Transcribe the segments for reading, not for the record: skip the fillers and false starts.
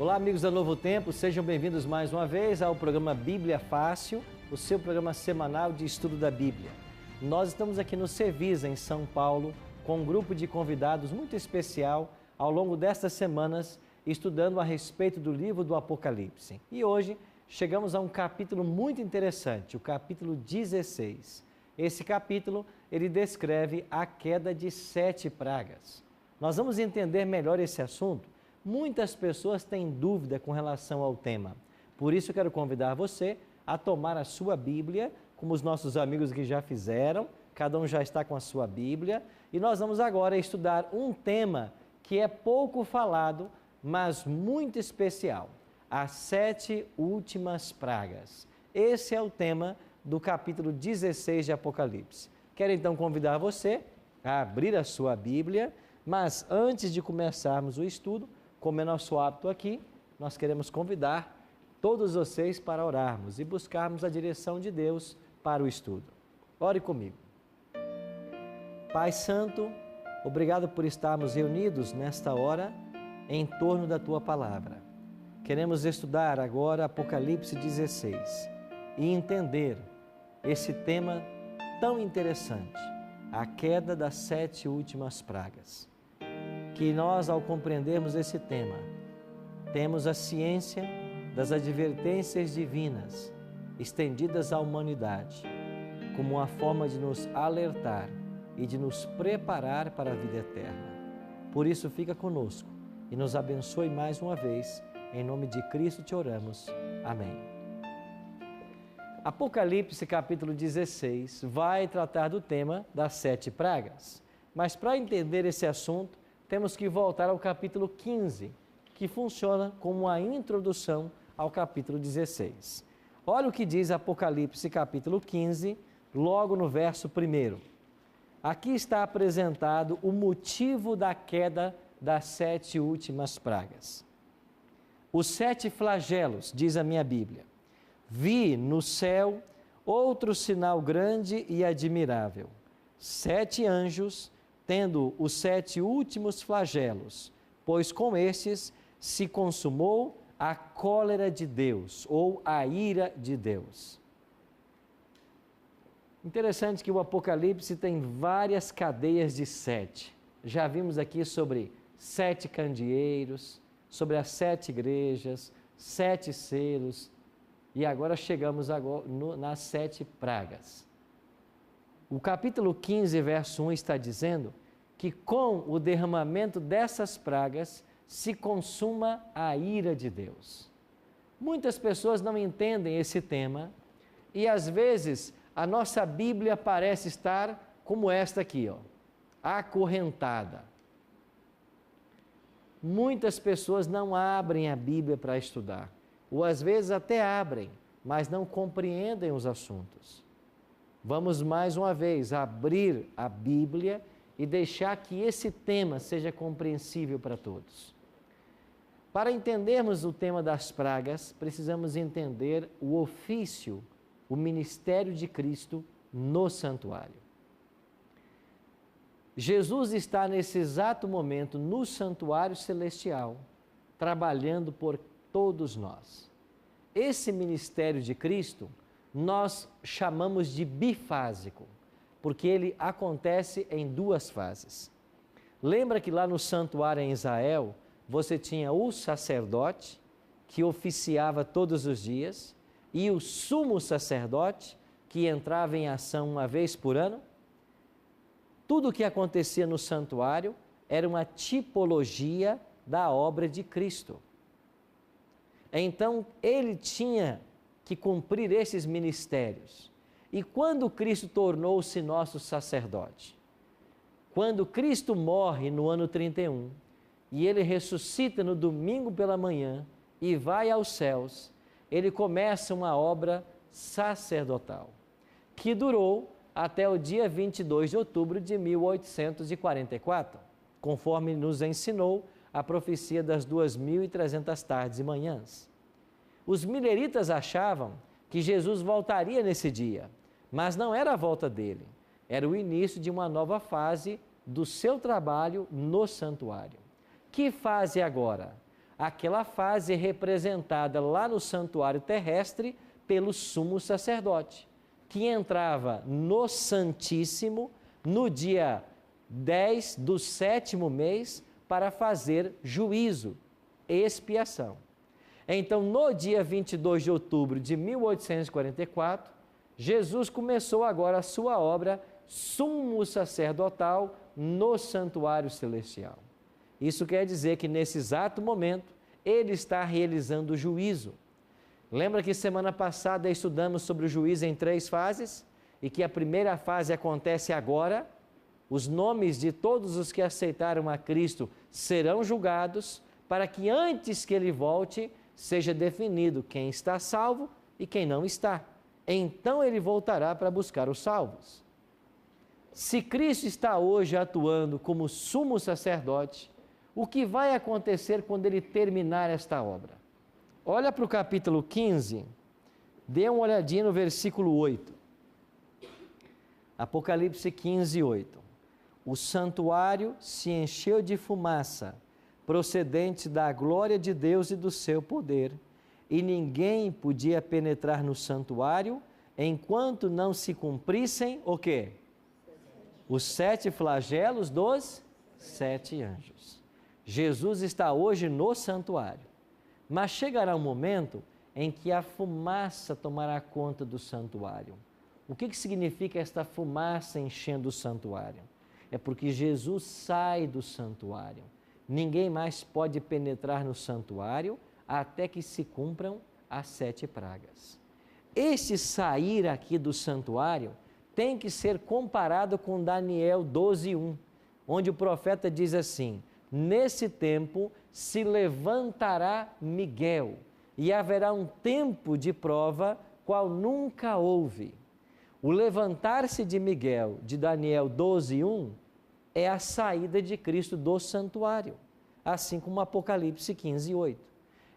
Olá, amigos da Novo Tempo, sejam bem-vindos mais uma vez ao programa Bíblia Fácil, o seu programa semanal de estudo da Bíblia. Nós estamos aqui no Cevisa, em São Paulo, com um grupo de convidados muito especial ao longo destas semanas, estudando a respeito do livro do Apocalipse. E hoje chegamos a um capítulo muito interessante, o capítulo 16. Esse capítulo, ele descreve a queda de 7 pragas. Nós vamos entender melhor esse assunto. Muitas pessoas têm dúvida com relação ao tema. Por isso, eu quero convidar você a tomar a sua Bíblia, como os nossos amigos que já fizeram. Cada um já está com a sua Bíblia. E nós vamos agora estudar um tema que é pouco falado, mas muito especial. As 7 últimas pragas. Esse é o tema do capítulo 16 de Apocalipse. Quero então convidar você a abrir a sua Bíblia, mas antes de começarmos o estudo, como é nosso hábito aqui, nós queremos convidar todos vocês para orarmos e buscarmos a direção de Deus para o estudo. Ore comigo. Pai Santo, obrigado por estarmos reunidos nesta hora em torno da Tua Palavra. Queremos estudar agora Apocalipse 16 e entender esse tema tão interessante, a queda das 7 últimas pragas. Que nós, ao compreendermos esse tema, temos a ciência das advertências divinas estendidas à humanidade, como uma forma de nos alertar e de nos preparar para a vida eterna. Por isso, fica conosco e nos abençoe mais uma vez. Em nome de Cristo te oramos. Amém. Apocalipse capítulo 16 vai tratar do tema das 7 pragas. Mas para entender esse assunto, temos que voltar ao capítulo 15, que funciona como a introdução ao capítulo 16. Olha o que diz Apocalipse capítulo 15, logo no verso 1. Aqui está apresentado o motivo da queda das 7 últimas pragas. Os 7 flagelos, diz a minha Bíblia. Vi no céu outro sinal grande e admirável. 7 anjos, tendo os 7 últimos flagelos, pois com estes se consumou a cólera de Deus, ou a ira de Deus. Interessante que o Apocalipse tem várias cadeias de 7. Já vimos aqui sobre 7 candeeiros, sobre as 7 igrejas, 7 selos, e agora chegamos nas 7 pragas. O capítulo 15, verso 1 está dizendo que com o derramamento dessas pragas se consuma a ira de Deus. Muitas pessoas não entendem esse tema e às vezes a nossa Bíblia parece estar como esta aqui, acorrentada. Muitas pessoas não abrem a Bíblia para estudar, ou às vezes até abrem, mas não compreendem os assuntos. Vamos mais uma vez abrir a Bíblia e deixar que esse tema seja compreensível para todos. Para entendermos o tema das pragas, precisamos entender o ofício, o ministério de Cristo no santuário. Jesus está nesse exato momento no santuário celestial, trabalhando por todos nós. Esse ministério de Cristo nós chamamos de bifásico, porque ele acontece em 2 fases. Lembra que lá no santuário em Israel, você tinha o sacerdote, que oficiava todos os dias, e o sumo sacerdote, que entrava em ação uma vez por ano? Tudo o que acontecia no santuário era uma tipologia da obra de Cristo. Então, ele tinha que cumprir esses ministérios. E quando Cristo tornou-se nosso sacerdote? Quando Cristo morre no ano 31 e ele ressuscita no domingo pela manhã e vai aos céus, ele começa uma obra sacerdotal que durou até o dia 22 de outubro de 1844, conforme nos ensinou a profecia das 2.300 tardes e manhãs. Os mileritas achavam que Jesus voltaria nesse dia, mas não era a volta dele, era o início de uma nova fase do seu trabalho no santuário. Que fase agora? Aquela fase é representada lá no santuário terrestre pelo sumo sacerdote, que entrava no Santíssimo no dia 10 do 7º mês para fazer juízo, expiação. Então, no dia 22 de outubro de 1844, Jesus começou agora a sua obra sumo sacerdotal no santuário celestial. Isso quer dizer que nesse exato momento, ele está realizando o juízo. Lembra que semana passada estudamos sobre o juízo em 3 fases? E que a primeira fase acontece agora? Os nomes de todos os que aceitaram a Cristo serão julgados, para que antes que ele volte, seja definido quem está salvo e quem não está. Então ele voltará para buscar os salvos. Se Cristo está hoje atuando como sumo sacerdote, o que vai acontecer quando ele terminar esta obra? Olha para o capítulo 15, dê uma olhadinha no versículo 8. Apocalipse 15, 8. O santuário se encheu de fumaça, procedente da glória de Deus e do seu poder, e ninguém podia penetrar no santuário, enquanto não se cumprissem o quê? Os 7 flagelos dos 7 anjos. Jesus está hoje no santuário, mas chegará um momento em que a fumaça tomará conta do santuário. O que significa esta fumaça enchendo o santuário? É porque Jesus sai do santuário. Ninguém mais pode penetrar no santuário até que se cumpram as 7 pragas. Este sair aqui do santuário tem que ser comparado com Daniel 12:1, onde o profeta diz assim: nesse tempo se levantará Miguel, e haverá um tempo de prova, qual nunca houve. O levantar-se de Miguel, de Daniel 12:1, é a saída de Cristo do santuário, assim como Apocalipse 15:8.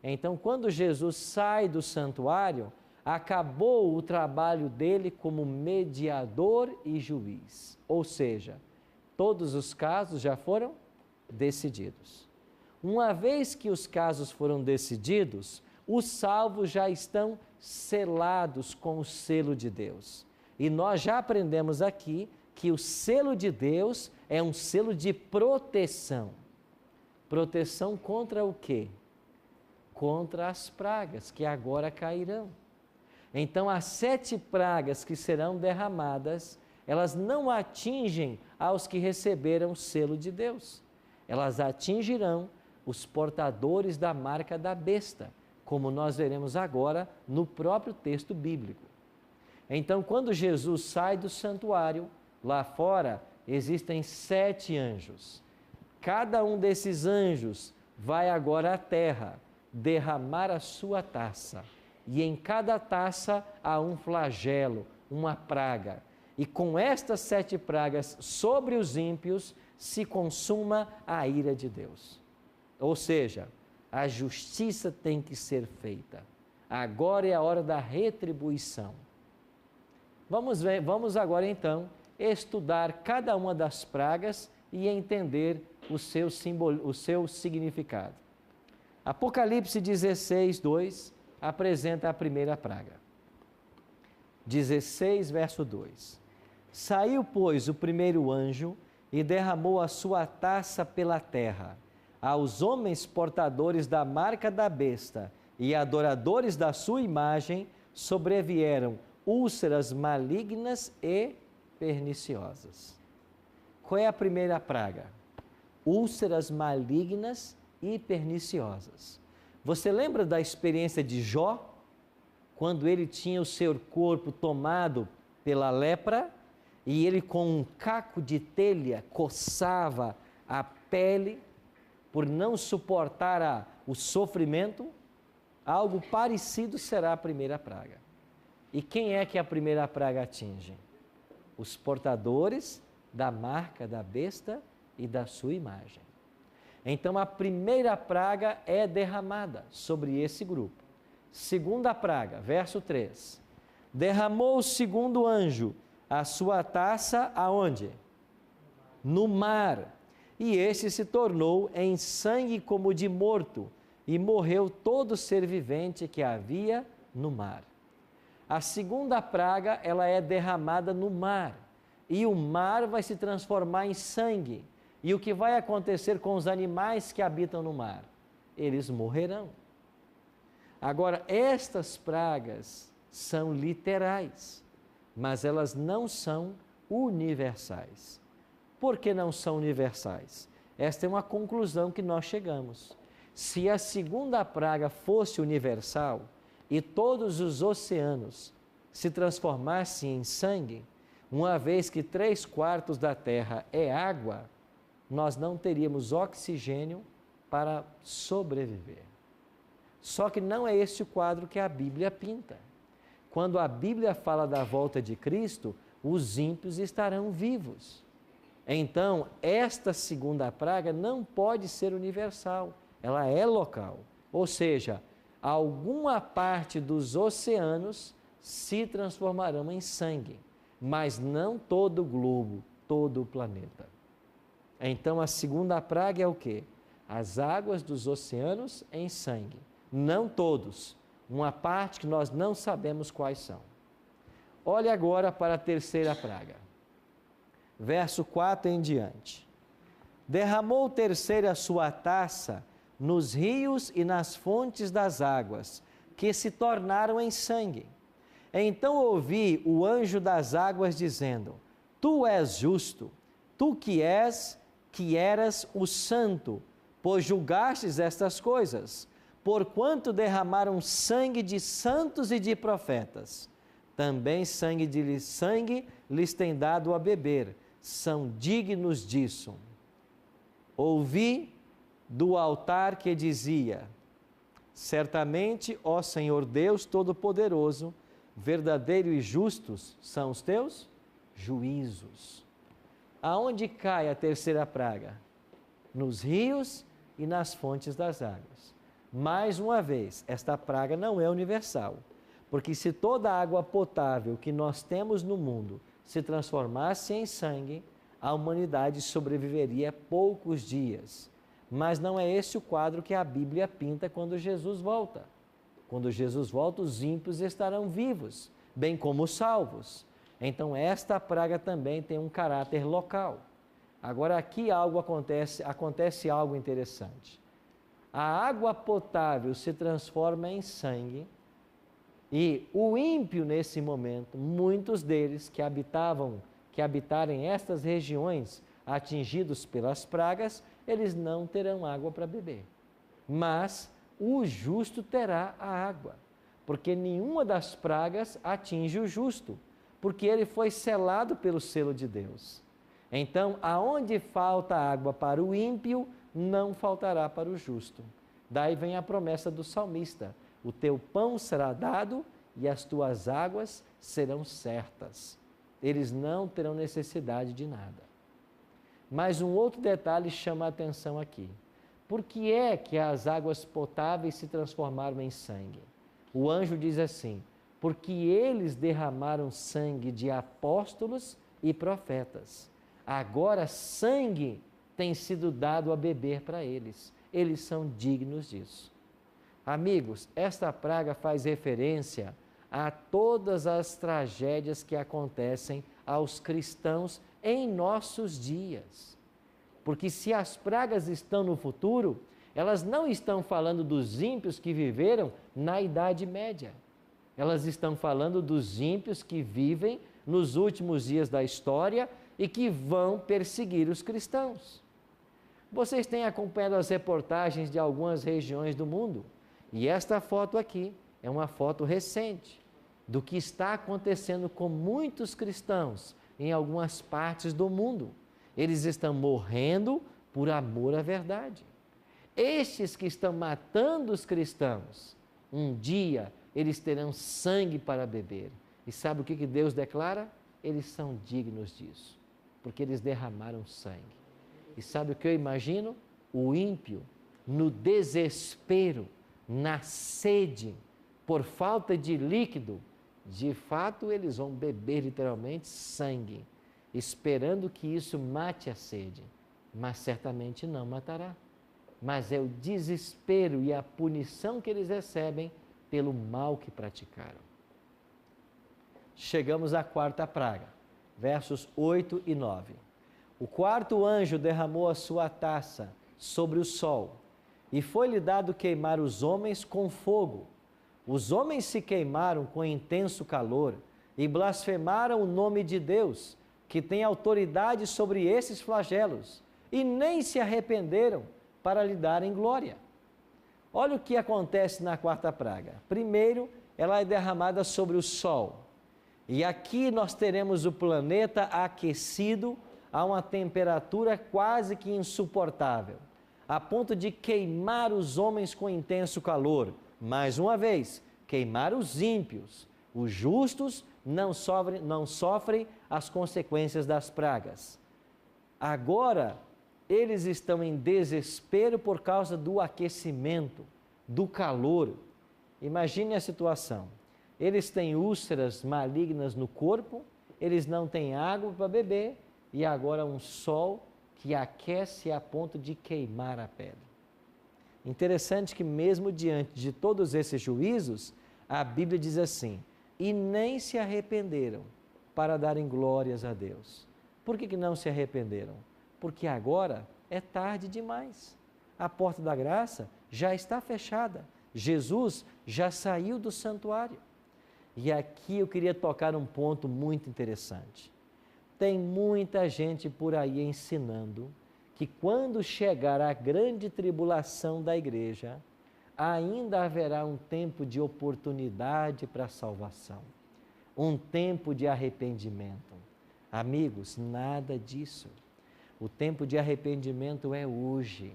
Então, quando Jesus sai do santuário, acabou o trabalho dele como mediador e juiz. Ou seja, todos os casos já foram decididos. Uma vez que os casos foram decididos, os salvos já estão selados com o selo de Deus. E nós já aprendemos aqui que o selo de Deus é um selo de proteção. Proteção contra o quê? Contra as pragas que agora cairão. Então, as 7 pragas que serão derramadas, elas não atingem aos que receberam o selo de Deus. Elas atingirão os portadores da marca da besta, como nós veremos agora no próprio texto bíblico. Então, quando Jesus sai do santuário, lá fora existem 7 anjos. Cada um desses anjos vai agora à terra derramar a sua taça. E em cada taça há um flagelo, uma praga. E com estas 7 pragas sobre os ímpios se consuma a ira de Deus. Ou seja, a justiça tem que ser feita. Agora é a hora da retribuição. Vamos agora então estudar cada uma das pragas e entender o seu significado. Apocalipse 16:2 apresenta a primeira praga. 16, verso 2. Saiu, pois, o primeiro anjo e derramou a sua taça pela terra. Aos homens portadores da marca da besta e adoradores da sua imagem sobrevieram úlceras malignas e perniciosas. Qual é a primeira praga? Úlceras malignas e perniciosas. Você lembra da experiência de Jó? Quando ele tinha o seu corpo tomado pela lepra e ele com um caco de telha coçava a pele por não suportar o sofrimento? Algo parecido será a primeira praga. E quem é que a primeira praga atinge? Os portadores da marca da besta e da sua imagem. Então a primeira praga é derramada sobre esse grupo. Segunda praga, verso 3. Derramou o segundo anjo a sua taça aonde? No mar. E este se tornou em sangue como de morto, e morreu todo ser vivente que havia no mar. A segunda praga, ela é derramada no mar, e o mar vai se transformar em sangue. E o que vai acontecer com os animais que habitam no mar? Eles morrerão. Agora, estas pragas são literais, mas elas não são universais. Por que não são universais? Esta é uma conclusão que nós chegamos. Se a segunda praga fosse universal e todos os oceanos se transformassem em sangue, uma vez que 3/4 da terra é água, nós não teríamos oxigênio para sobreviver. Só que não é esse o quadro que a Bíblia pinta. Quando a Bíblia fala da volta de Cristo, os ímpios estarão vivos. Então, esta segunda praga não pode ser universal, ela é local. Ou seja, alguma parte dos oceanos se transformarão em sangue, mas não todo o globo, todo o planeta. Então, a segunda praga é o quê? As águas dos oceanos em sangue. Não todos, uma parte que nós não sabemos quais são. Olhe agora para a terceira praga. Verso 4 em diante. Derramou o terceiro a sua taça nos rios e nas fontes das águas, que se tornaram em sangue. Então ouvi o anjo das águas dizendo: Tu és justo, tu que eras o santo, pois julgastes estas coisas, porquanto derramaram sangue de santos e de profetas. Também sangue lhes tem dado a beber, são dignos disso. Ouvi do altar que dizia: Certamente, ó Senhor Deus Todo-Poderoso, verdadeiro e justos são os teus juízos. Aonde cai a terceira praga? Nos rios e nas fontes das águas. Mais uma vez, esta praga não é universal, porque se toda a água potável que nós temos no mundo se transformasse em sangue, a humanidade sobreviveria poucos dias. Mas não é esse o quadro que a Bíblia pinta quando Jesus volta. Quando Jesus volta, os ímpios estarão vivos, bem como os salvos. Então, esta praga também tem um caráter local. Agora, aqui acontece algo interessante. A água potável se transforma em sangue e o ímpio, nesse momento, muitos deles que habitarem estas regiões atingidos pelas pragas, eles não terão água para beber. Mas o justo terá a água, porque nenhuma das pragas atinge o justo, porque ele foi selado pelo selo de Deus. Então, aonde falta água para o ímpio, não faltará para o justo. Daí vem a promessa do salmista: o teu pão será dado e as tuas águas serão certas. Eles não terão necessidade de nada. Mas um outro detalhe chama a atenção aqui. Por que é que as águas potáveis se transformaram em sangue? O anjo diz assim: porque eles derramaram sangue de apóstolos e profetas. Agora sangue tem sido dado a beber para eles. Eles são dignos disso. Amigos, esta praga faz referência a todas as tragédias que acontecem aos cristãos em nossos dias. Porque se as pragas estão no futuro, elas não estão falando dos ímpios que viveram na Idade Média. Elas estão falando dos ímpios que vivem nos últimos dias da história e que vão perseguir os cristãos. Vocês têm acompanhado as reportagens de algumas regiões do mundo, e esta foto aqui é uma foto recente do que está acontecendo com muitos cristãos em algumas partes do mundo. Eles estão morrendo por amor à verdade. Estes que estão matando os cristãos, um dia eles terão sangue para beber. E sabe o que Deus declara? Eles são dignos disso, porque eles derramaram sangue. E sabe o que eu imagino? O ímpio, no desespero, na sede, por falta de líquido, de fato eles vão beber literalmente sangue, esperando que isso mate a sede, mas certamente não matará. mas é o desespero e a punição que eles recebem pelo mal que praticaram. Chegamos à quarta praga, versos 8 e 9. O quarto anjo derramou a sua taça sobre o sol, e foi-lhe dado queimar os homens com fogo. Os homens se queimaram com intenso calor e blasfemaram o nome de Deus, que tem autoridade sobre esses flagelos, e nem se arrependeram para lhe darem glória. Olha o que acontece na quarta praga. Primeiro, ela é derramada sobre o sol. E aqui nós teremos o planeta aquecido a uma temperatura quase que insuportável, a ponto de queimar os homens com intenso calor. Mais uma vez, queimar os ímpios. Os justos não sofrem as consequências das pragas. Agora, eles estão em desespero por causa do aquecimento, do calor. Imagine a situação. Eles têm úlceras malignas no corpo, eles não têm água para beber e agora um sol que aquece a ponto de queimar a pele. Interessante que mesmo diante de todos esses juízos, a Bíblia diz assim: e nem se arrependeram para darem glórias a Deus. Por que não se arrependeram? Porque agora é tarde demais. A porta da graça já está fechada. Jesus já saiu do santuário. E aqui eu queria tocar um ponto muito interessante. Tem muita gente por aí ensinando que quando chegar a grande tribulação da igreja, ainda haverá um tempo de oportunidade para a salvação, um tempo de arrependimento. Amigos, nada disso. O tempo de arrependimento é hoje.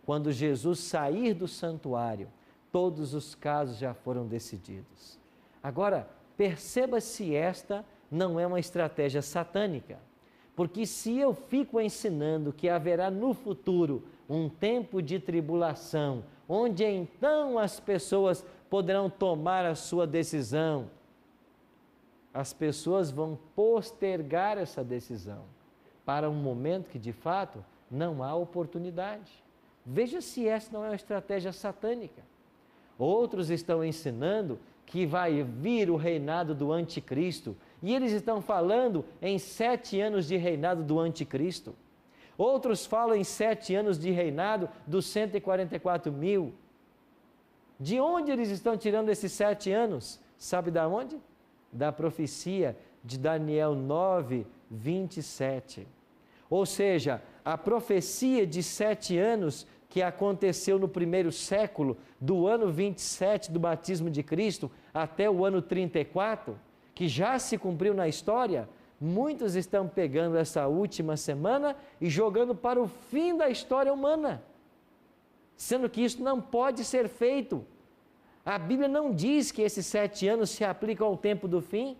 Quando Jesus sair do santuário, todos os casos já foram decididos. Agora, perceba se esta não é uma estratégia satânica, porque se eu fico ensinando que haverá no futuro um tempo de tribulação, onde então as pessoas poderão tomar a sua decisão, as pessoas vão postergar essa decisão para um momento que de fato não há oportunidade. Veja se essa não é uma estratégia satânica. Outros estão ensinando que vai vir o reinado do anticristo, e eles estão falando em 7 anos de reinado do anticristo. Outros falam em 7 anos de reinado dos 144 mil. De onde eles estão tirando esses 7 anos? Sabe de onde? Da profecia de Daniel 9, 27. Ou seja, a profecia de 7 anos que aconteceu no primeiro século, do ano 27 do batismo de Cristo até o ano 34, que já se cumpriu na história, muitos estão pegando essa última semana e jogando para o fim da história humana, sendo que isso não pode ser feito. A Bíblia não diz que esses 7 anos se aplicam ao tempo do fim,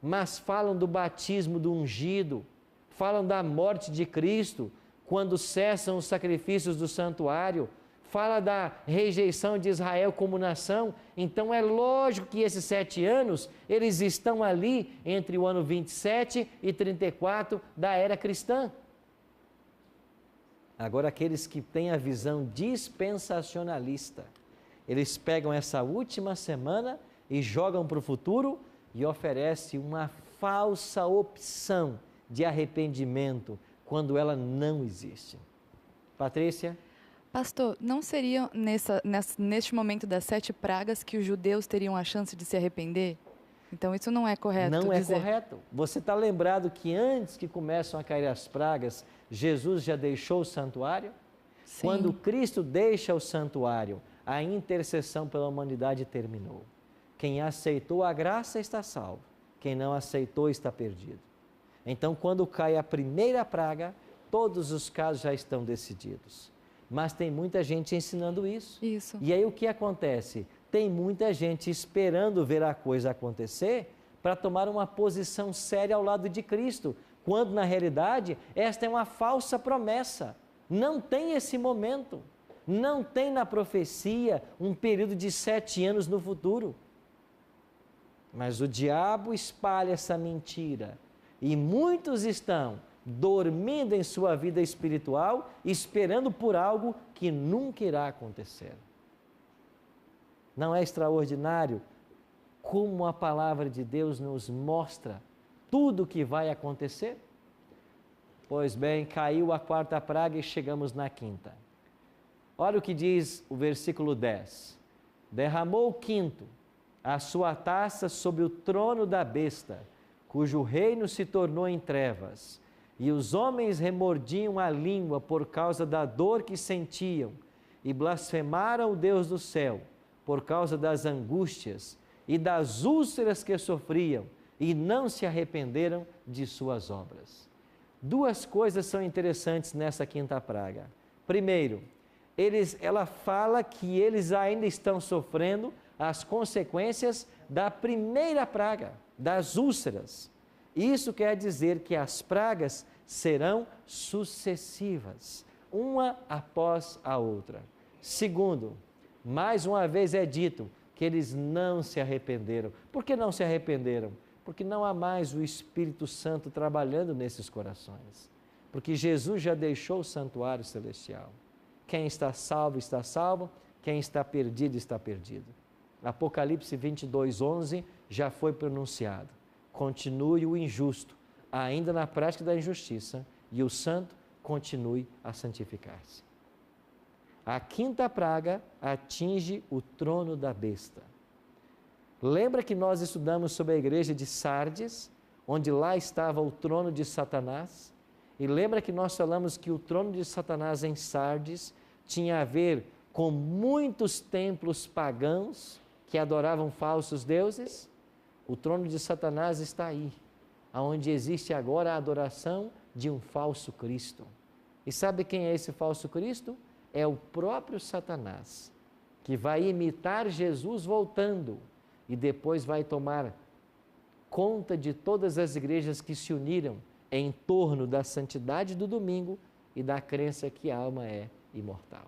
mas falam do batismo do ungido, falam da morte de Cristo, quando cessam os sacrifícios do santuário, fala da rejeição de Israel como nação. Então é lógico que esses 7 anos, eles estão ali entre o ano 27 e 34 da era cristã. Agora, aqueles que têm a visão dispensacionalista, eles pegam essa última semana e jogam para o futuro e oferecem uma falsa opção de arrependimento, quando ela não existe. Patrícia? Pastor, não seria neste momento das 7 pragas que os judeus teriam a chance de se arrepender? Então isso não é correto dizer. Não é dizer. Correto. Você está lembrado que antes que começam a cair as pragas, Jesus já deixou o santuário? Sim. Quando Cristo deixa o santuário, a intercessão pela humanidade terminou. Quem aceitou a graça está salvo. Quem não aceitou está perdido. Então, quando cai a primeira praga, todos os casos já estão decididos. Mas tem muita gente ensinando isso. Isso. E aí o que acontece? Tem muita gente esperando ver a coisa acontecer para tomar uma posição séria ao lado de Cristo, quando na realidade esta é uma falsa promessa. Não tem esse momento. Não tem na profecia um período de 7 anos no futuro. Mas o diabo espalha essa mentira. E muitos estão dormindo em sua vida espiritual, esperando por algo que nunca irá acontecer. Não é extraordinário como a palavra de Deus nos mostra tudo o que vai acontecer? Pois bem, caiu a quarta praga e chegamos na quinta. Olha o que diz o versículo 10. Derramou o quinto a sua taça sobre o trono da besta, cujo reino se tornou em trevas, e os homens remordiam a língua por causa da dor que sentiam, e blasfemaram o Deus do céu, por causa das angústias e das úlceras que sofriam, e não se arrependeram de suas obras. Duas coisas são interessantes nessa quinta praga. Primeiro, ela fala que eles ainda estão sofrendo as consequências da primeira praga, das úlceras. Isso quer dizer que as pragas serão sucessivas, uma após a outra. Segundo, mais uma vez é dito que eles não se arrependeram. Por que não se arrependeram? Porque não há mais o Espírito Santo trabalhando nesses corações. Porque Jesus já deixou o santuário celestial. Quem está salvo, está salvo. Quem está perdido, está perdido. Apocalipse 22:11 já foi pronunciado. Continue o injusto, ainda na prática da injustiça, e o santo continue a santificar-se. A quinta praga atinge o trono da besta. Lembra que nós estudamos sobre a igreja de Sardes, onde lá estava o trono de Satanás? E lembra que nós falamos que o trono de Satanás em Sardes tinha a ver com muitos templos pagãos que adoravam falsos deuses? O trono de Satanás está aí, onde existe agora a adoração de um falso Cristo. E sabe quem é esse falso Cristo? É o próprio Satanás, que vai imitar Jesus voltando e depois vai tomar conta de todas as igrejas que se uniram em torno da santidade do domingo e da crença que a alma é imortal.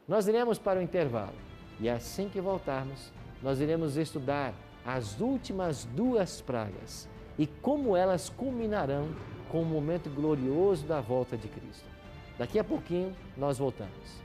Nós iremos para o intervalo e assim que voltarmos, nós iremos estudar as últimas duas pragas e como elas culminarão com o momento glorioso da volta de Cristo. Daqui a pouquinho nós voltamos.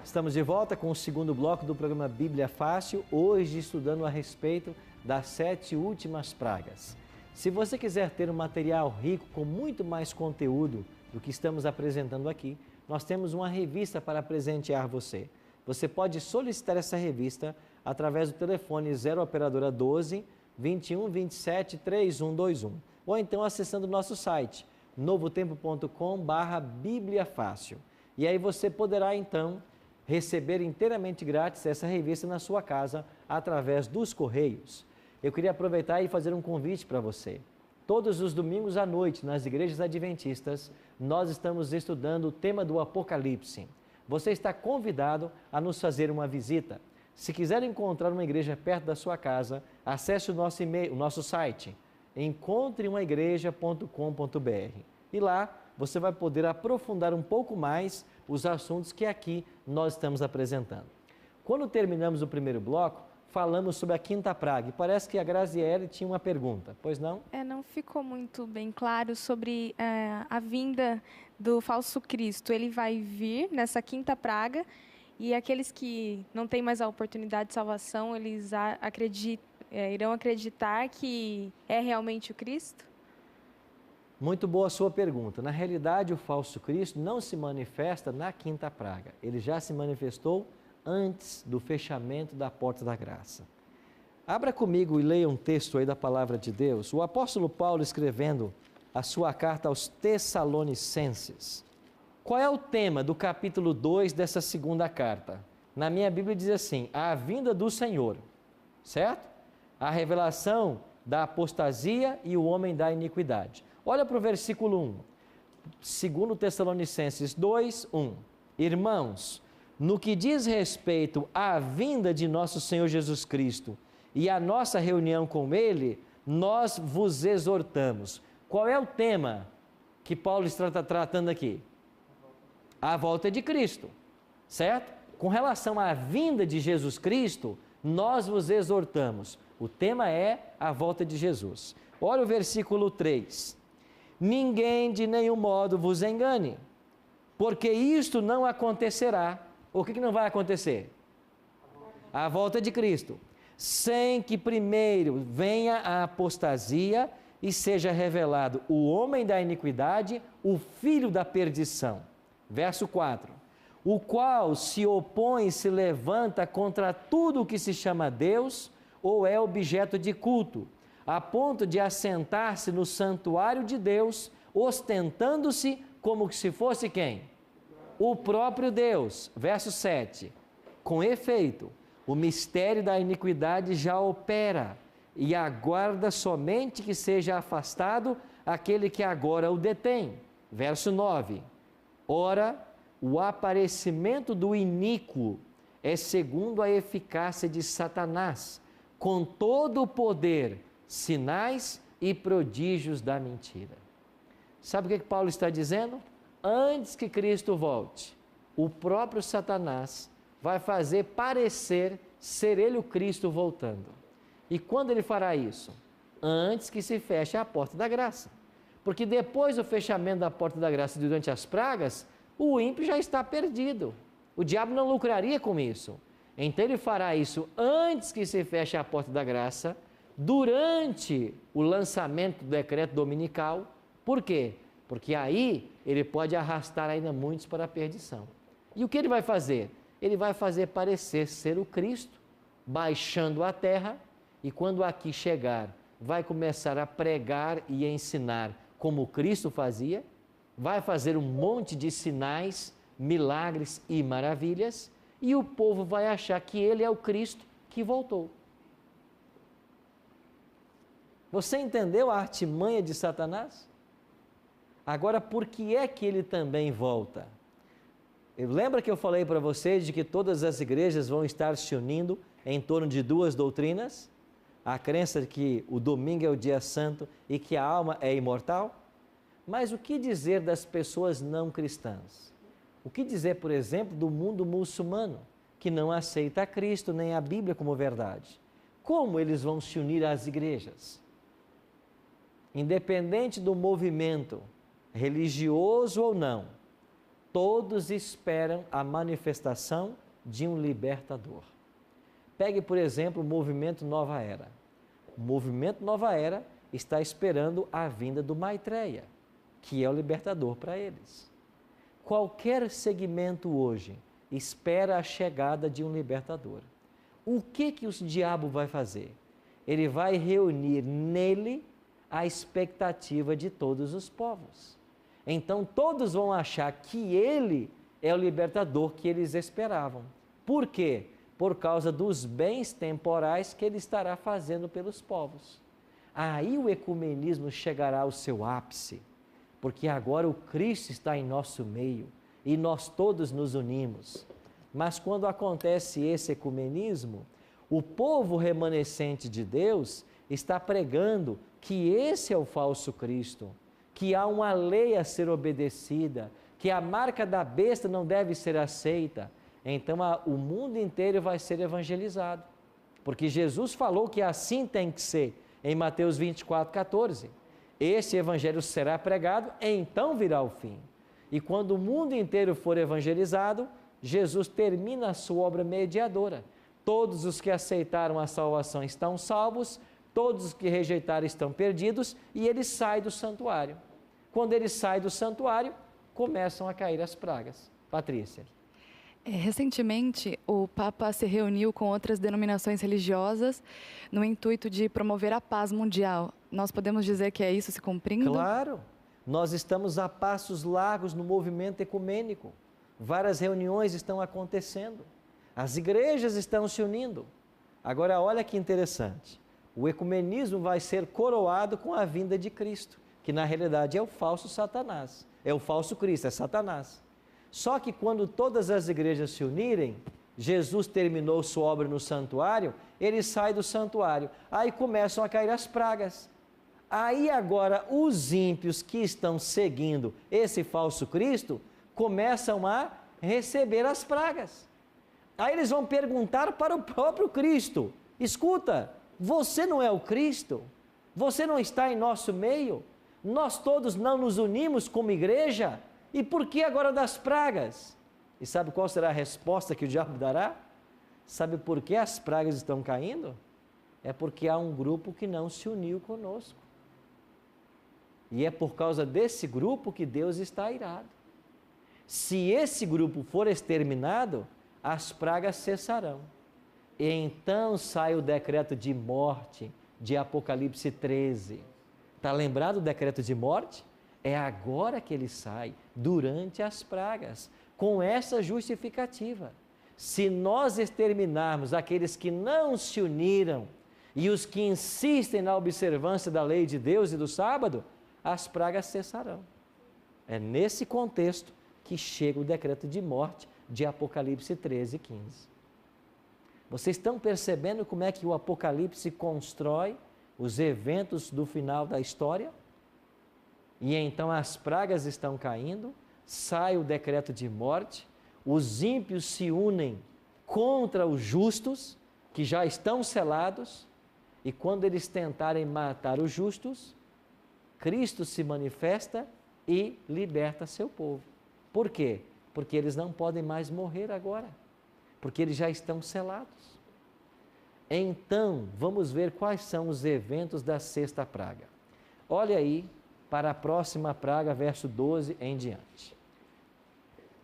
Estamos de volta com o segundo bloco do programa Bíblia Fácil, hoje estudando a respeito das 7 últimas pragas. Se você quiser ter um material rico com muito mais conteúdo do que estamos apresentando aqui, nós temos uma revista para presentear você. Você pode solicitar essa revista através do telefone 0 operadora 12 21 27 3121 ou então acessando o nosso site novotempo.com/Bíblia Fácil. E aí você poderá então receber inteiramente grátis essa revista na sua casa através dos correios. Eu queria aproveitar e fazer um convite para você. Todos os domingos à noite, nas igrejas adventistas, nós estamos estudando o tema do Apocalipse. Você está convidado a nos fazer uma visita. Se quiser encontrar uma igreja perto da sua casa, acesse o nosso e-mail, o nosso site, encontreumaigreja.com.br. E lá você vai poder aprofundar um pouco mais os assuntos que aqui nós estamos apresentando. Quando terminamos o primeiro bloco, falamos sobre a quinta praga. E parece que a Graziele tinha uma pergunta, pois não? Não ficou muito bem claro sobre a vinda do falso Cristo. Ele vai vir nessa quinta praga e aqueles que não têm mais a oportunidade de salvação, eles irão acreditar que é realmente o Cristo? Muito boa a sua pergunta. Na realidade, o falso Cristo não se manifesta na quinta praga. Ele já se manifestou antes do fechamento da porta da graça. Abra comigo e leia um texto aí da palavra de Deus. O apóstolo Paulo escrevendo a sua carta aos Tessalonicenses. Qual é o tema do capítulo 2 dessa segunda carta? Na minha Bíblia diz assim, a vinda do Senhor, certo? A revelação da apostasia e o homem da iniquidade. Olha para o versículo 1, segundo Tessalonicenses 2, 1. Irmãos, no que diz respeito à vinda de nosso Senhor Jesus Cristo e a nossa reunião com Ele, nós vos exortamos. Qual é o tema que Paulo está tratando aqui? A volta de Cristo, certo? Com relação à vinda de Jesus Cristo, nós vos exortamos. O tema é a volta de Jesus. Olha o versículo 3. Ninguém de nenhum modo vos engane, porque isto não acontecerá. O que não vai acontecer? A volta de Cristo. Sem que primeiro venha a apostasia e seja revelado o homem da iniquidade, o filho da perdição. Verso 4. O qual se opõe e se levanta contra tudo o que se chama Deus ou é objeto de culto, a ponto de assentar-se no santuário de Deus, ostentando-se como se fosse quem? O próprio Deus. Verso 7. Com efeito, o mistério da iniquidade já opera e aguarda somente que seja afastado aquele que agora o detém. Verso 9. Ora, o aparecimento do iníquo é segundo a eficácia de Satanás, com todo o poder, sinais e prodígios da mentira. Sabe o que Paulo está dizendo? Antes que Cristo volte, o próprio Satanás vai fazer parecer ser ele o Cristo voltando. E quando ele fará isso? Antes que se feche a porta da graça. Porque depois do fechamento da porta da graça durante as pragas, o ímpio já está perdido. O diabo não lucraria com isso. Então ele fará isso antes que se feche a porta da graça, durante o lançamento do decreto dominical. Por quê? Porque aí ele pode arrastar ainda muitos para a perdição. E o que ele vai fazer? Ele vai fazer parecer ser o Cristo, baixando a terra, e quando aqui chegar, vai começar a pregar e ensinar como Cristo fazia, vai fazer um monte de sinais, milagres e maravilhas, e o povo vai achar que ele é o Cristo que voltou. Você entendeu a artimanha de Satanás? Agora, por que é que ele também volta? Lembra que eu falei para vocês de que todas as igrejas vão estar se unindo em torno de duas doutrinas? A crença de que o domingo é o dia santo e que a alma é imortal? Mas o que dizer das pessoas não cristãs? O que dizer, por exemplo, do mundo muçulmano, que não aceita a Cristo nem a Bíblia como verdade? Como eles vão se unir às igrejas? Independente do movimento, religioso ou não, todos esperam a manifestação de um libertador. Pegue, por exemplo, o movimento Nova Era. O movimento Nova Era está esperando a vinda do Maitreya, que é o libertador para eles. Qualquer segmento hoje espera a chegada de um libertador. O que o diabo vai fazer? Ele vai reunir nele a expectativa de todos os povos. Então todos vão achar que ele é o libertador que eles esperavam. Por quê? Por causa dos bens temporais que ele estará fazendo pelos povos. Aí o ecumenismo chegará ao seu ápice, porque agora o Cristo está em nosso meio e nós todos nos unimos. Mas quando acontece esse ecumenismo, o povo remanescente de Deus está pregando que esse é o falso Cristo, que há uma lei a ser obedecida, que a marca da besta não deve ser aceita. Então o mundo inteiro vai ser evangelizado, porque Jesus falou que assim tem que ser, em Mateus 24:14. Esse evangelho será pregado, então virá o fim. E quando o mundo inteiro for evangelizado, Jesus termina a sua obra mediadora. Todos os que aceitaram a salvação estão salvos, todos os que rejeitaram estão perdidos, e ele sai do santuário. Quando ele sai do santuário, começam a cair as pragas. Patrícia. Recentemente, o Papa se reuniu com outras denominações religiosas no intuito de promover a paz mundial. Nós podemos dizer que é isso se cumprindo? Claro! Nós estamos a passos largos no movimento ecumênico. Várias reuniões estão acontecendo. As igrejas estão se unindo. Agora, olha que interessante. O ecumenismo vai ser coroado com a vinda de Cristo, que na realidade é o falso Satanás. É o falso Cristo, é Satanás. Só que quando todas as igrejas se unirem, Jesus terminou sua obra no santuário, ele sai do santuário, aí começam a cair as pragas. Aí agora os ímpios que estão seguindo esse falso Cristo começam a receber as pragas. Aí eles vão perguntar para o próprio Cristo: escuta, você não é o Cristo? Você não está em nosso meio? Nós todos não nos unimos como igreja? E por que agora das pragas? E sabe qual será a resposta que o diabo dará? Sabe por que as pragas estão caindo? É porque há um grupo que não se uniu conosco. E é por causa desse grupo que Deus está irado. Se esse grupo for exterminado, as pragas cessarão. E então sai o decreto de morte de Apocalipse 13. Está lembrado o decreto de morte? É agora que ele sai, durante as pragas, com essa justificativa. Se nós exterminarmos aqueles que não se uniram e os que insistem na observância da lei de Deus e do sábado, as pragas cessarão. É nesse contexto que chega o decreto de morte de Apocalipse 13, 15. Vocês estão percebendo como é que o Apocalipse constrói os eventos do final da história? E então as pragas estão caindo, sai o decreto de morte, os ímpios se unem contra os justos, que já estão selados, e quando eles tentarem matar os justos, Cristo se manifesta e liberta seu povo. Por quê? Porque eles não podem mais morrer agora, porque eles já estão selados. Então, vamos ver quais são os eventos da sexta praga. Olha aí para a próxima praga, verso 12 em diante.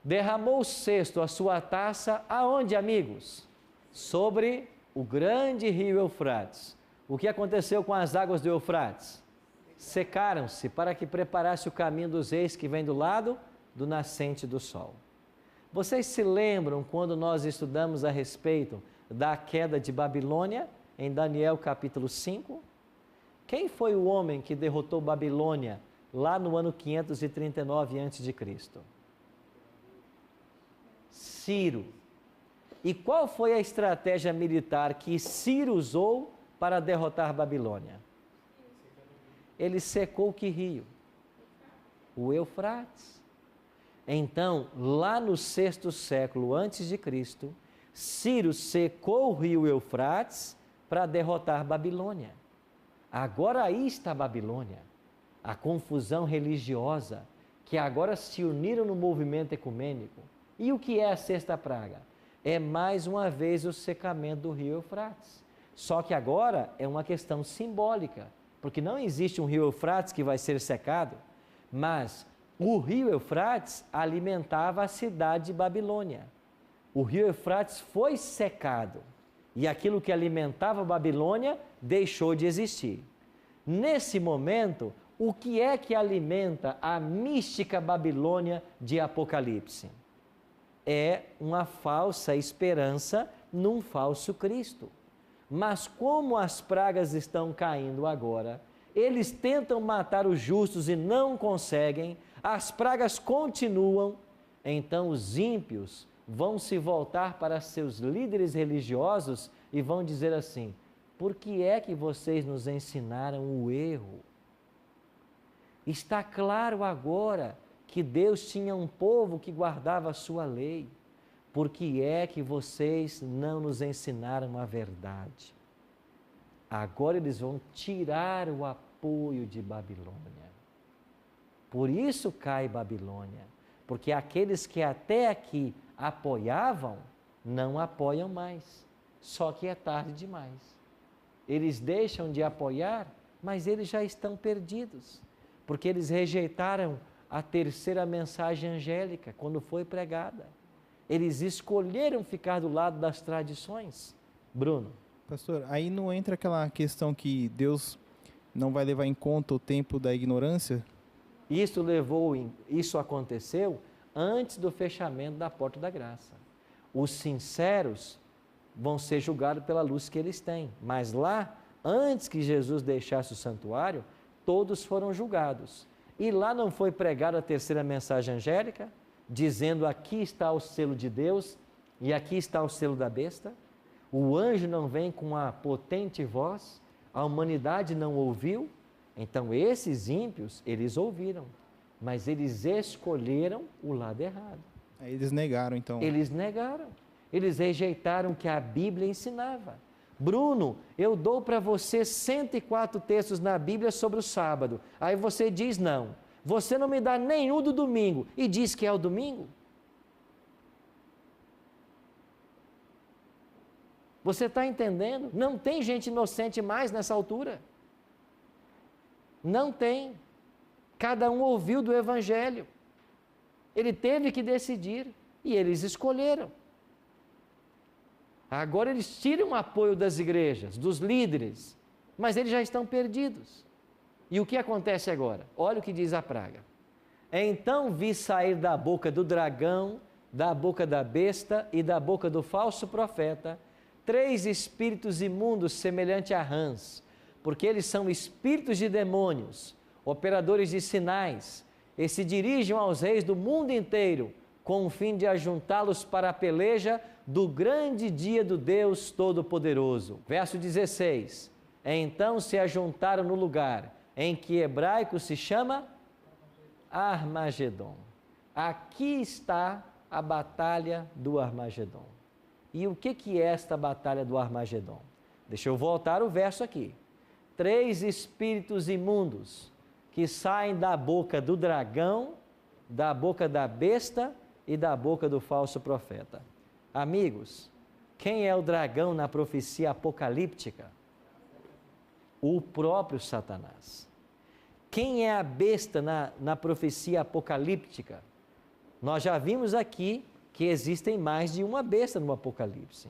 Derramou o cesto a sua taça aonde, amigos? Sobre o grande rio Eufrates. O que aconteceu com as águas do Eufrates? Secaram-se para que preparasse o caminho dos reis que vem do lado do nascente do sol. Vocês se lembram quando nós estudamos a respeito da queda de Babilônia, em Daniel capítulo 5? Quem foi o homem que derrotou Babilônia lá no ano 539 a.C.? Ciro. E qual foi a estratégia militar que Ciro usou para derrotar Babilônia? Ele secou que rio? O Eufrates. Então, lá no 6º século antes de Cristo, Ciro secou o rio Eufrates para derrotar Babilônia. Agora aí está a Babilônia, a confusão religiosa, que agora se uniram no movimento ecumênico. E o que é a sexta praga? É mais uma vez o secamento do rio Eufrates. Só que agora é uma questão simbólica, porque não existe um rio Eufrates que vai ser secado, mas o rio Eufrates alimentava a cidade de Babilônia. O rio Eufrates foi secado e aquilo que alimentava Babilônia deixou de existir. Nesse momento, o que é que alimenta a mística Babilônia de Apocalipse? É uma falsa esperança num falso Cristo. Mas como as pragas estão caindo agora, eles tentam matar os justos e não conseguem, as pragas continuam, então os ímpios vão se voltar para seus líderes religiosos e vão dizer assim: por que é que vocês nos ensinaram o erro? Está claro agora que Deus tinha um povo que guardava a sua lei. Por que é que vocês não nos ensinaram a verdade? Agora eles vão tirar o apoio de Babilônia. Por isso cai Babilônia, porque aqueles que até aqui apoiavam, não apoiam mais, só que é tarde demais. Eles deixam de apoiar, mas eles já estão perdidos, porque eles rejeitaram a terceira mensagem angélica quando foi pregada. Eles escolheram ficar do lado das tradições. Bruno. Pastor, aí não entra aquela questão que Deus não vai levar em conta o tempo da ignorância? Isso aconteceu antes do fechamento da porta da graça. Os sinceros vão ser julgados pela luz que eles têm, mas lá, antes que Jesus deixasse o santuário, todos foram julgados. E lá não foi pregada a terceira mensagem angélica, dizendo: aqui está o selo de Deus, E aqui está o selo da besta. O anjo não vem com a potente voz, a humanidade não ouviu. Então esses ímpios, eles ouviram, mas eles escolheram o lado errado. Aí eles negaram, então. Eles negaram. Eles rejeitaram o que a Bíblia ensinava. Bruno, eu dou para você 104 textos na Bíblia sobre o sábado. Aí você diz não. Você não me dá nenhum do domingo e diz que é o domingo? Você está entendendo? Não tem gente inocente mais nessa altura. Não tem. Cada um ouviu do Evangelho. Ele teve que decidir e eles escolheram. Agora eles tiram o apoio das igrejas, dos líderes, mas eles já estão perdidos. E o que acontece agora? Olha o que diz a praga. Então vi sair da boca do dragão, da boca da besta e da boca do falso profeta 3 espíritos imundos semelhantes a rãs, porque eles são espíritos de demônios, operadores de sinais, e se dirigem aos reis do mundo inteiro, com o fim de ajuntá-los para a peleja do grande dia do Deus Todo-Poderoso. Verso 16. Então se ajuntaram no lugar em que hebraico se chama Armagedon. Aqui está a batalha do Armagedon. E o que é esta batalha do Armagedon? Deixa eu voltar o verso aqui. 3 espíritos imundos que saem da boca do dragão, da boca da besta e da boca do falso profeta. Amigos, quem é o dragão na profecia apocalíptica? O próprio Satanás. Quem é a besta na profecia apocalíptica? Nós já vimos aqui que existem mais de uma besta no Apocalipse.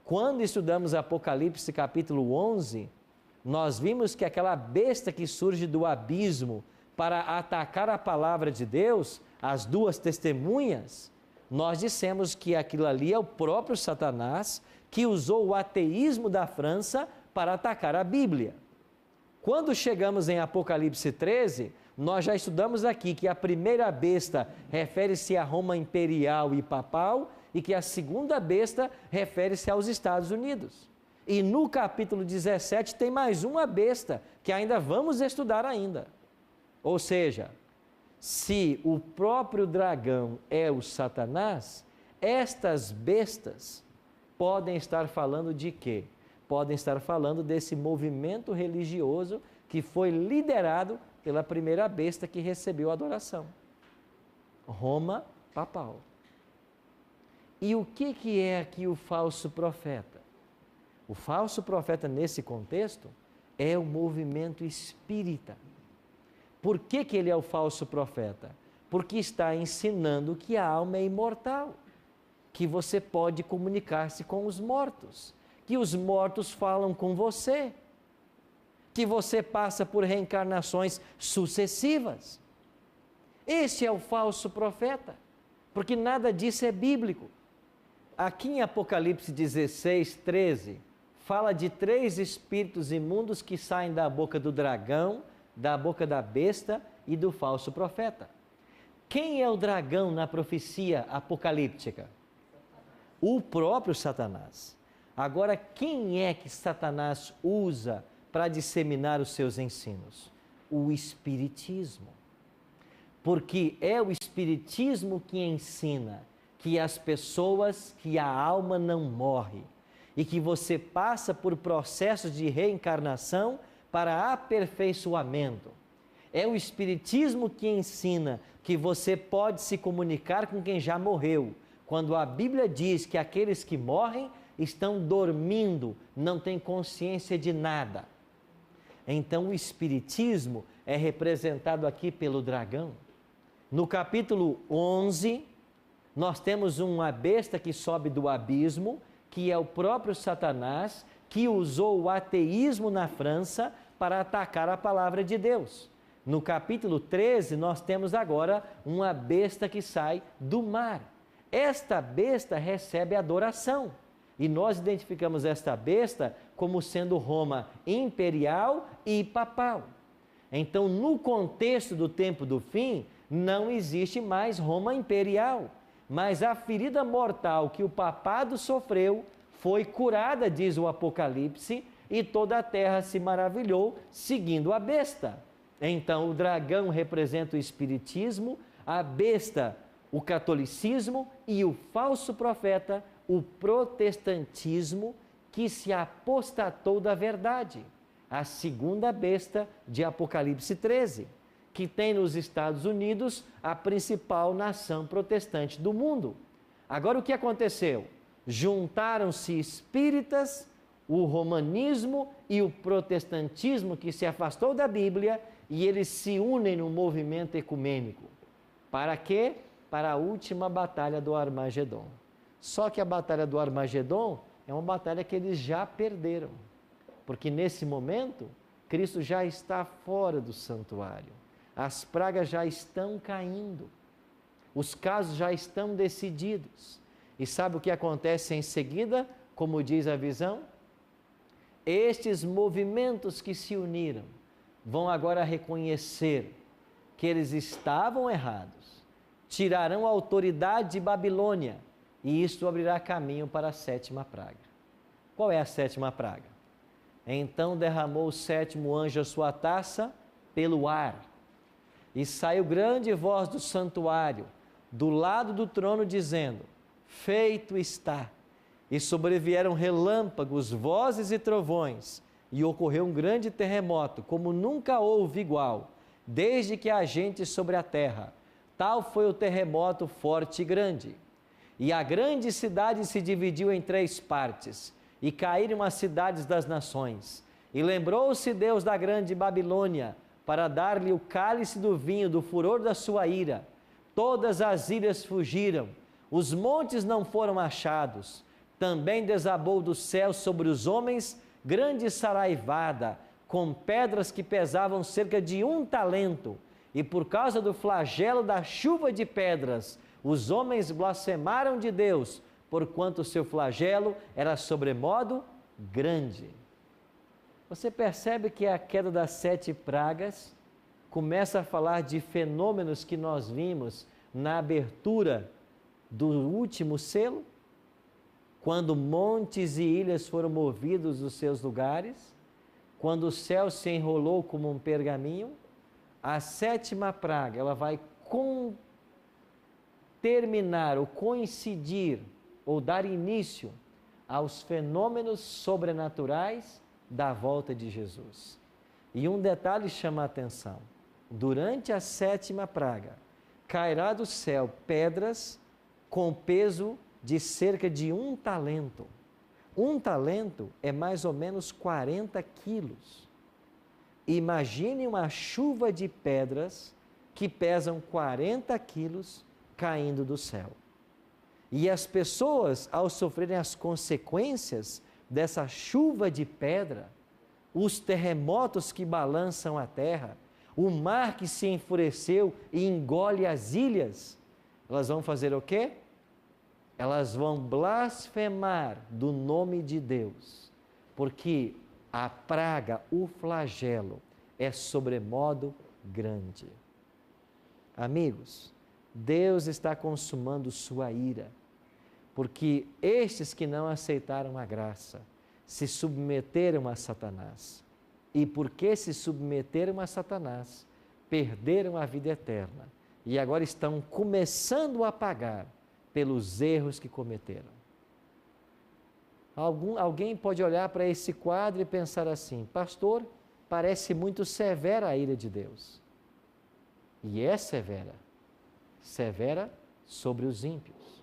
Quando estudamos Apocalipse capítulo 11, nós vimos que aquela besta que surge do abismo para atacar a palavra de Deus, as 2 testemunhas, nós dissemos que aquilo ali é o próprio Satanás que usou o ateísmo da França para atacar a Bíblia. Quando chegamos em Apocalipse 13, nós já estudamos aqui que a primeira besta refere-se a Roma imperial e papal e que a segunda besta refere-se aos Estados Unidos. E no capítulo 17 tem mais uma besta que ainda vamos estudar ainda. Ou seja, se o próprio dragão é o Satanás, estas bestas podem estar falando de quê? Podem estar falando desse movimento religioso que foi liderado pela primeira besta que recebeu a adoração. Roma papal. E o que é aqui o falso profeta? O falso profeta nesse contexto é o movimento espírita. Por que ele é o falso profeta? Porque está ensinando que a alma é imortal, que você pode comunicar-se com os mortos, que os mortos falam com você, que você passa por reencarnações sucessivas. Esse é o falso profeta, porque nada disso é bíblico. Aqui em Apocalipse 16, 13, fala de 3 espíritos imundos que saem da boca do dragão, da boca da besta e do falso profeta. Quem é o dragão na profecia apocalíptica? O próprio Satanás. Agora, quem é que Satanás usa para disseminar os seus ensinos? O Espiritismo. Porque é o Espiritismo que ensina que as pessoas, que a alma não morre e que você passa por processos de reencarnação para aperfeiçoamento. É o Espiritismo que ensina que você pode se comunicar com quem já morreu, quando a Bíblia diz que aqueles que morrem estão dormindo, não têm consciência de nada. Então o Espiritismo é representado aqui pelo dragão. No capítulo 11, nós temos uma besta que sobe do abismo, que é o próprio Satanás, que usou o ateísmo na França para atacar a palavra de Deus. No capítulo 13, nós temos agora uma besta que sai do mar. Esta besta recebe adoração. E nós identificamos esta besta como sendo Roma imperial e papal. Então, no contexto do tempo do fim, não existe mais Roma imperial, mas a ferida mortal que o papado sofreu foi curada, diz o Apocalipse, e toda a terra se maravilhou seguindo a besta. Então o dragão representa o espiritismo, a besta o catolicismo e o falso profeta o protestantismo, que se apostatou da verdade. A segunda besta de Apocalipse 13, que tem nos Estados Unidos a principal nação protestante do mundo. Agora o que aconteceu? Juntaram-se espíritas, o romanismo e o protestantismo, que se afastou da Bíblia, e eles se unem no movimento ecumênico. Para quê? Para a última batalha do Armagedon. Só que a batalha do Armagedon é uma batalha que eles já perderam, porque nesse momento Cristo já está fora do santuário, as pragas já estão caindo, os casos já estão decididos. E sabe o que acontece em seguida? Como diz a visão? Estes movimentos que se uniram vão agora reconhecer que eles estavam errados, tirarão a autoridade de Babilônia, e isto abrirá caminho para a sétima praga. Qual é a sétima praga? Então derramou o sétimo anjo a sua taça pelo ar, e saiu grande voz do santuário, do lado do trono, dizendo: feito está. E sobrevieram relâmpagos, vozes e trovões, e ocorreu um grande terremoto, como nunca houve igual, desde que há gente sobre a terra. Tal foi o terremoto forte e grande. E a grande cidade se dividiu em 3 partes, e caíram as cidades das nações. E lembrou-se Deus da grande Babilônia, para dar-lhe o cálice do vinho do furor da sua ira. Todas as ilhas fugiram, os montes não foram achados. Também desabou do céu sobre os homens grande saraivada, com pedras que pesavam cerca de 1 talento. E por causa do flagelo da chuva de pedras, os homens blasfemaram de Deus, porquanto o seu flagelo era sobremodo grande. Você percebe que a queda das 7 pragas começa a falar de fenômenos que nós vimos na abertura do último selo? Quando montes e ilhas foram movidos dos seus lugares, quando o céu se enrolou como um pergaminho, a 7ª praga, ela vai terminar ou coincidir ou dar início aos fenômenos sobrenaturais da volta de Jesus. E um detalhe chama a atenção: durante a 7ª praga, cairá do céu pedras com peso de cerca de 1 talento. 1 talento é mais ou menos 40 quilos. Imagine uma chuva de pedras que pesam 40 quilos caindo do céu. E as pessoas, ao sofrerem as consequências dessa chuva de pedra, os terremotos que balançam a terra, o mar que se enfureceu e engole as ilhas, elas vão fazer o quê? Elas vão blasfemar do nome de Deus, porque a praga, o flagelo, é sobremodo grande. Amigos, Deus está consumando sua ira, porque estes que não aceitaram a graça se submeteram a Satanás. E porque se submeteram a Satanás, perderam a vida eterna e agora estão começando a pagar pelos erros que cometeram. Alguém pode olhar para esse quadro e pensar assim: pastor, parece muito severa a ira de Deus. E é severa. Severa sobre os ímpios.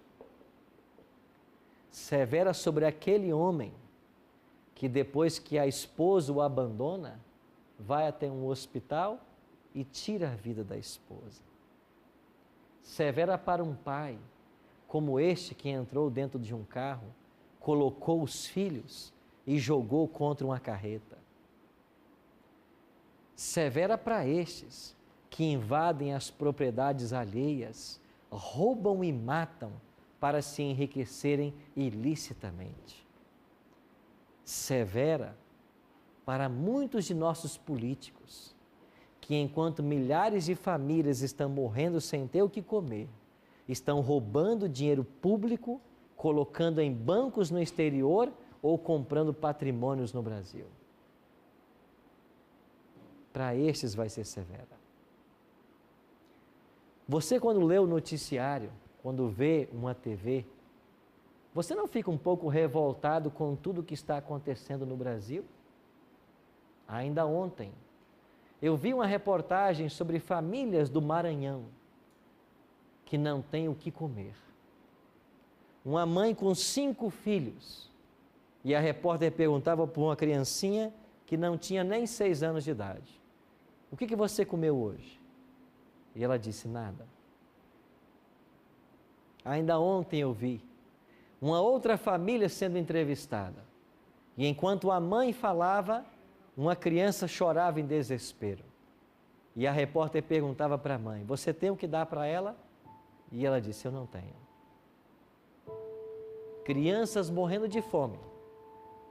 Severa sobre aquele homem que depois que a esposa o abandona, vai até um hospital e tira a vida da esposa. Severa para um pai, como este que entrou dentro de um carro, colocou os filhos e jogou contra uma carreta. Severa para estes que invadem as propriedades alheias, roubam e matam para se enriquecerem ilicitamente. Severa para muitos de nossos políticos, que enquanto milhares de famílias estão morrendo sem ter o que comer, estão roubando dinheiro público, colocando em bancos no exterior ou comprando patrimônios no Brasil. Para estes vai ser severa. Você, quando lê o noticiário, quando vê uma TV, você não fica um pouco revoltado com tudo que está acontecendo no Brasil? Ainda ontem, eu vi uma reportagem sobre famílias do Maranhão que não têm o que comer. Uma mãe com 5 filhos, e a repórter perguntava para uma criancinha que não tinha nem 6 anos de idade: o que você comeu hoje? E ela disse: nada. Ainda ontem eu vi uma outra família sendo entrevistada, e enquanto a mãe falava, uma criança chorava em desespero. E a repórter perguntava para a mãe: você tem o que dar para ela? E ela disse: eu não tenho. Crianças morrendo de fome,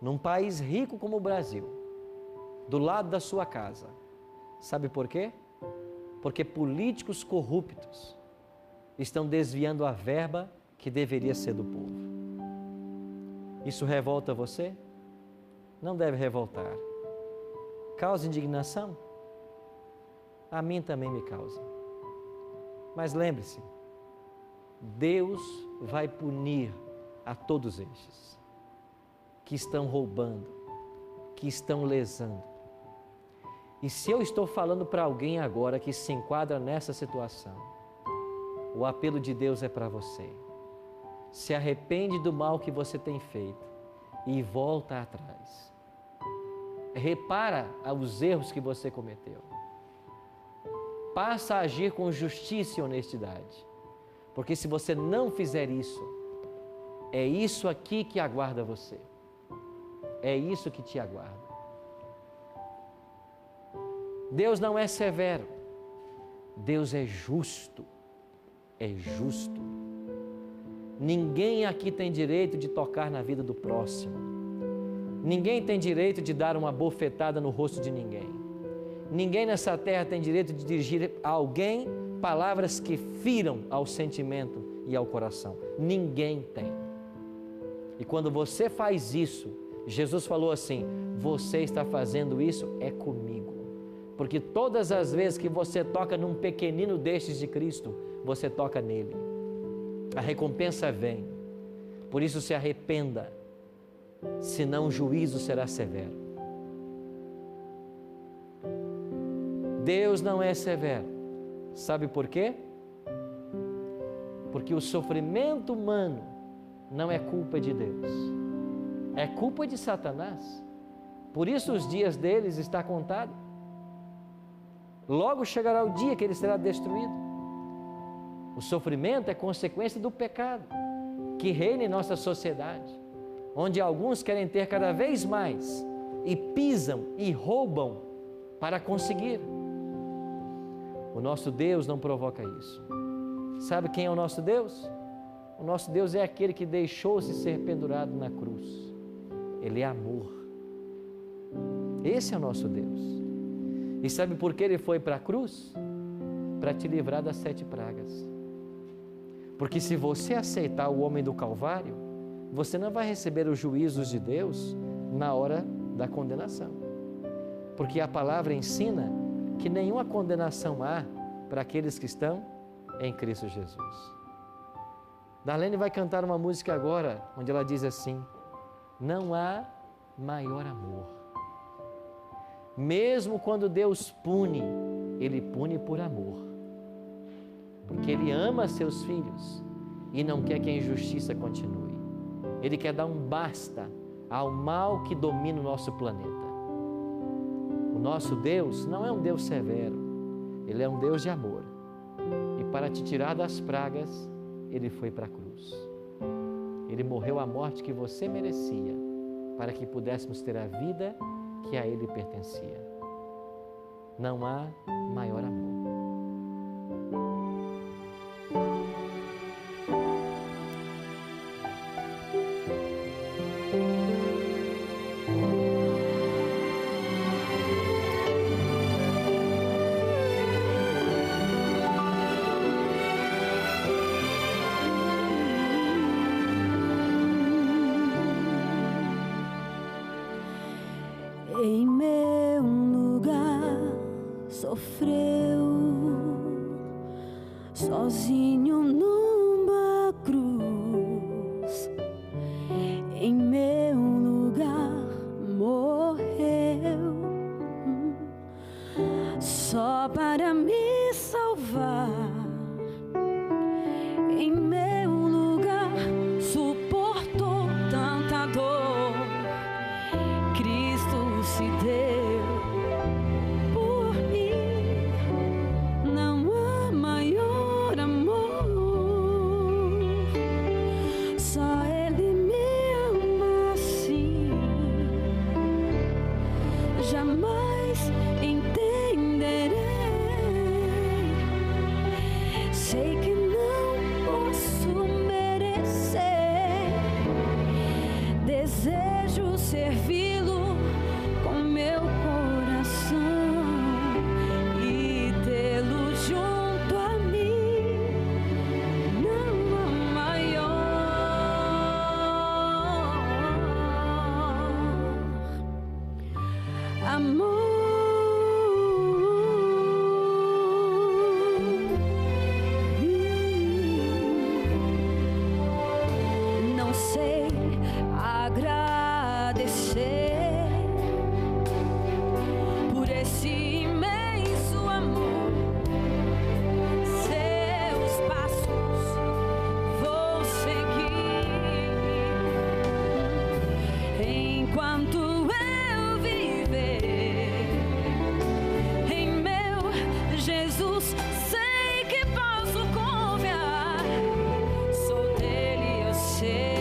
num país rico como o Brasil, do lado da sua casa. Sabe por quê? Porque políticos corruptos estão desviando a verba que deveria ser do povo. Isso revolta você? Não deve revoltar. Causa indignação? A mim também me causa. Mas lembre-se, Deus vai punir a todos estes que estão roubando, que estão lesando. E se eu estou falando para alguém agora que se enquadra nessa situação, o apelo de Deus é para você. Se arrepende do mal que você tem feito e volta atrás. Repara os erros que você cometeu. Passa a agir com justiça e honestidade. Porque se você não fizer isso, é isso aqui que aguarda você. É isso que te aguarda. Deus não é severo. Deus é justo. É justo. Ninguém aqui tem direito de tocar na vida do próximo. Ninguém tem direito de dar uma bofetada no rosto de ninguém. Ninguém nessa terra tem direito de dirigir a alguém palavras que firam ao sentimento e ao coração. Ninguém tem. E quando você faz isso, Jesus falou assim: você está fazendo isso é comigo. Porque todas as vezes que você toca num pequenino destes de Cristo, você toca nele. A recompensa vem. Por isso se arrependa, senão o juízo será severo. Deus não é severo. Sabe por quê? Porque o sofrimento humano não é culpa de Deus. É culpa de Satanás. Por isso os dias deles estão contados. Logo chegará o dia que ele será destruído. O sofrimento é consequência do pecado que reina em nossa sociedade, onde alguns querem ter cada vez mais e pisam e roubam para conseguir. O nosso Deus não provoca isso. Sabe quem é o nosso Deus? O nosso Deus é aquele que deixou-se ser pendurado na cruz. Ele é amor. Esse é o nosso Deus. E sabe por que ele foi para a cruz? Para te livrar das 7 pragas. Porque se você aceitar o homem do Calvário, você não vai receber os juízos de Deus na hora da condenação. Porque a palavra ensina que nenhuma condenação há para aqueles que estão em Cristo Jesus. Darlene vai cantar uma música agora, onde ela diz assim: não há maior amor. Mesmo quando Deus pune, Ele pune por amor. Porque Ele ama seus filhos e não quer que a injustiça continue. Ele quer dar um basta ao mal que domina o nosso planeta. O nosso Deus não é um Deus severo, Ele é um Deus de amor. E para te tirar das pragas, Ele foi para a cruz. Ele morreu a morte que você merecia, para que pudéssemos ter a vida que a Ele pertencia. Não há maior amor. em meu lugar sofreu, sozinho numa cruz, em meu lugar morreu, só para me salvar. Em meu lugar suportou tanta dor, Cristo se deu por mim. Não há maior amor, só Ele me ama assim. Jamais entenderei, sei que posso merecer, desejo servi-lo com meu coração e tê-lo junto a mim. Não há maior amor. Por esse imenso amor, seus passos vou seguir, enquanto eu viver. Em meu Jesus sei que posso confiar, sou dele, eu sei.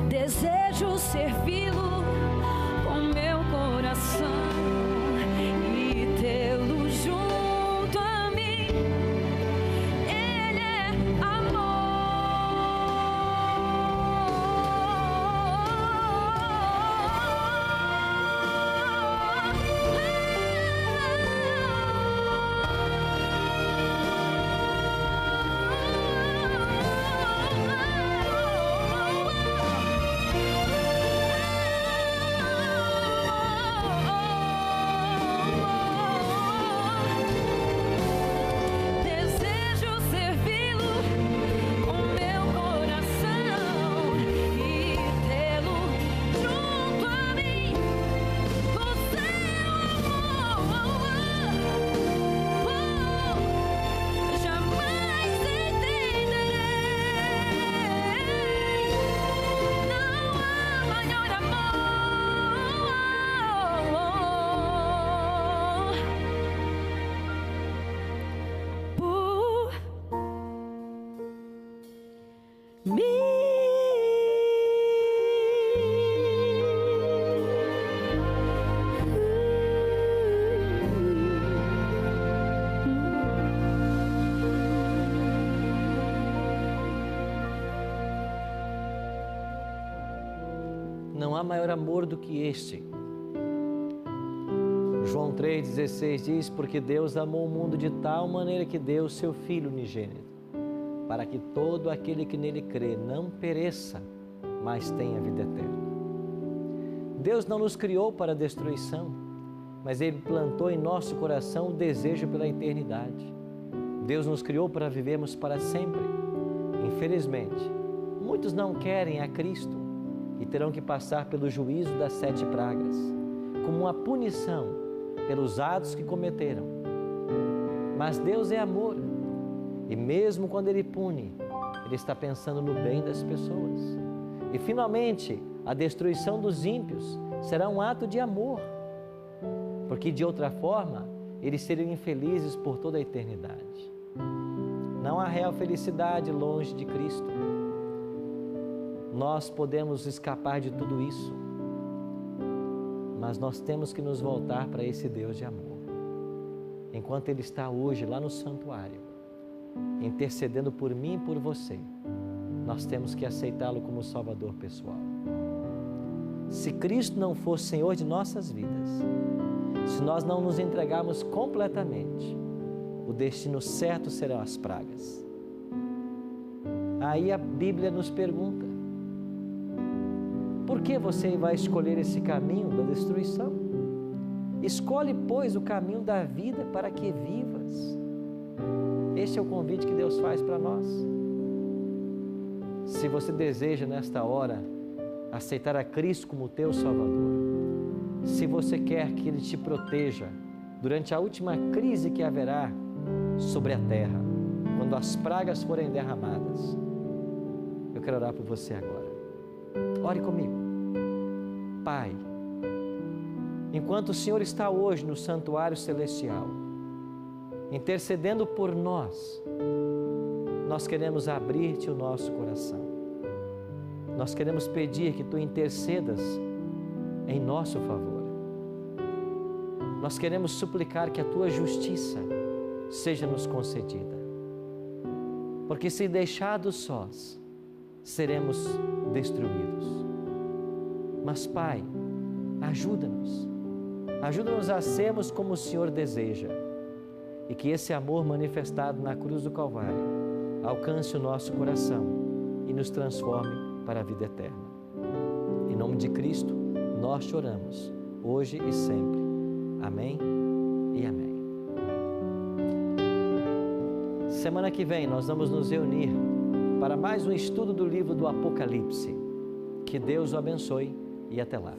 Desejo servi-lo com meu coração e tê-lo junto a mim. Ele é Não há maior amor do que este. João 3,16 diz: porque Deus amou o mundo de tal maneira que deu o seu Filho unigênito, para que todo aquele que nele crê não pereça, mas tenha vida eterna. Deus não nos criou para a destruição, mas Ele plantou em nosso coração o desejo pela eternidade. Deus nos criou para vivermos para sempre. Infelizmente, muitos não querem a Cristo e terão que passar pelo juízo das 7 pragas, como uma punição pelos atos que cometeram. Mas Deus é amor, e mesmo quando Ele pune, Ele está pensando no bem das pessoas. E finalmente, a destruição dos ímpios será um ato de amor, porque de outra forma, eles seriam infelizes por toda a eternidade. Não há real felicidade longe de Cristo. Nós podemos escapar de tudo isso mas nós temos que nos voltar para esse Deus de amor. Enquanto Ele está hoje lá no santuário, intercedendo por mim e por você, nós temos que aceitá-lo como Salvador pessoal. Se Cristo não for Senhor de nossas vidas, se nós não nos entregarmos completamente, o destino certo serão as pragas. Aí a Bíblia nos pergunta: por que você vai escolher esse caminho da destruição? Escolhe, pois, o caminho da vida para que vivas. Este é o convite que Deus faz para nós. Se você deseja nesta hora aceitar a Cristo como teu Salvador, se você quer que Ele te proteja durante a última crise que haverá sobre a terra, quando as pragas forem derramadas, eu quero orar por você agora. Ore comigo. Pai, enquanto o Senhor está hoje no santuário celestial, intercedendo por nós, nós queremos abrir-te o nosso coração. Nós queremos pedir que Tu intercedas em nosso favor. Nós queremos suplicar que a Tua justiça seja nos concedida. Porque se deixados sós, seremos destruídos. Mas, Pai, ajuda-nos. Ajuda-nos a sermos como o Senhor deseja. E que esse amor manifestado na cruz do Calvário alcance o nosso coração e nos transforme para a vida eterna. Em nome de Cristo, nós te oramos, hoje e sempre. Amém e amém. Semana que vem nós vamos nos reunir para mais um estudo do livro do Apocalipse. Que Deus o abençoe e até lá.